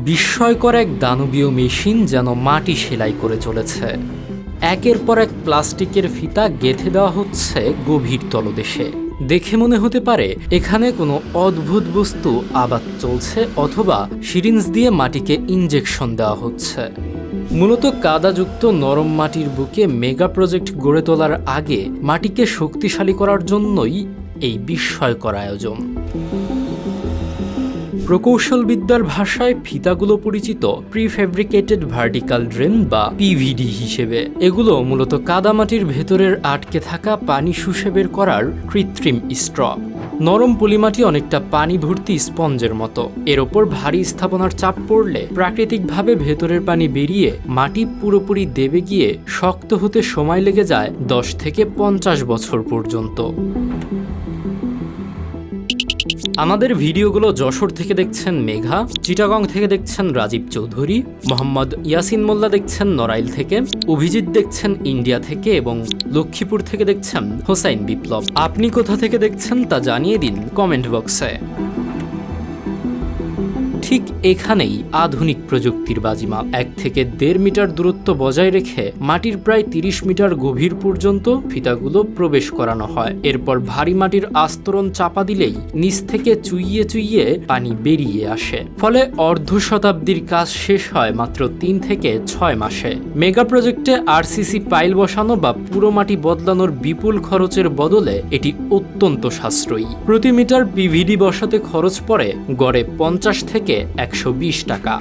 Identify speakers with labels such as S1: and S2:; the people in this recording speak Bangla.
S1: বিস্ময়কর এক দানবীয় মেশিন যেন মাটি সেলাই করে চলেছে। একের পর এক প্লাস্টিকের ফিতা গেঁথে দেওয়া হচ্ছে গভীর তলদেশে। দেখে মনে হতে পারে এখানে কোনো অদ্ভুত বস্তু আবাদ চলছে, অথবা সিরিঞ্জ দিয়ে মাটিকে ইনজেকশন দেওয়া হচ্ছে। মূলত কাদাযুক্ত নরম মাটির বুকে মেগা প্রজেক্ট গড়ে তোলার আগে মাটিকে শক্তিশালী করার জন্যই এই বিস্ময়কর আয়োজন। প্রকৌশলবিদ্যার ভাষায় ফিতাগুলো পরিচিত প্রিফেব্রিকেটেড ভার্টিক্যাল ড্রেন বা পিভিডি হিসেবে। এগুলো মূলত কাদামাটির ভেতরের আটকে থাকা পানি শুষে বের করার কৃত্রিম স্ট্র। নরম পলিমাটি অনেকটা পানি ভর্তি স্পঞ্জের মতো। এর ওপর ভারী স্থাপনার চাপ পড়লে প্রাকৃতিকভাবে ভেতরের পানি বেরিয়ে মাটি পুরোপুরি দেবে গিয়ে শক্ত হতে সময় লেগে যায় 10 থেকে 50 বছর পর্যন্ত। আমাদের ভিডিওগুলো যশোর থেকে দেখছেন মেঘা, চিটাগং থেকে দেখছেন রাজীব চৌধুরী, মোহাম্মদ ইয়াসিন মোল্লা দেখছেন নড়াইল থেকে, অভিজিৎ দেখছেন ইন্ডিয়া থেকে এবং লক্ষ্মীপুর থেকে দেখছেন হোসাইন বিপ্লব। আপনি কোথা থেকে দেখছেন তা জানিয়ে দিন কমেন্ট বক্সে। ঠিক এখানেই আধুনিক প্রযুক্তির বাজিমাত। 1 থেকে 1.5 মিটার দূরত্ব বজায় রেখে মাটির প্রায় 30 মিটার গভীর পর্যন্ত ফিতাগুলো প্রবেশ করানো হয়। এরপর ভারী মাটির আস্তরণ চাপা দিলেই নিচ থেকে চুইয়ে চুইয়ে পানি বেরিয়ে আসে। ফলে অর্ধ শতাব্দীর কাজ শেষ হয় মাত্র 3 থেকে 6 মাসে। মেগা প্রজেক্টে আরসিসি পাইল বসানো বা পুরো মাটি বদলানোর বিপুল খরচের বদলে এটি অত্যন্ত সাশ্রয়ী। প্রতি মিটার পিভিডি বসাতে খরচ পড়ে গড়ে 50 থেকে 120 টাকা।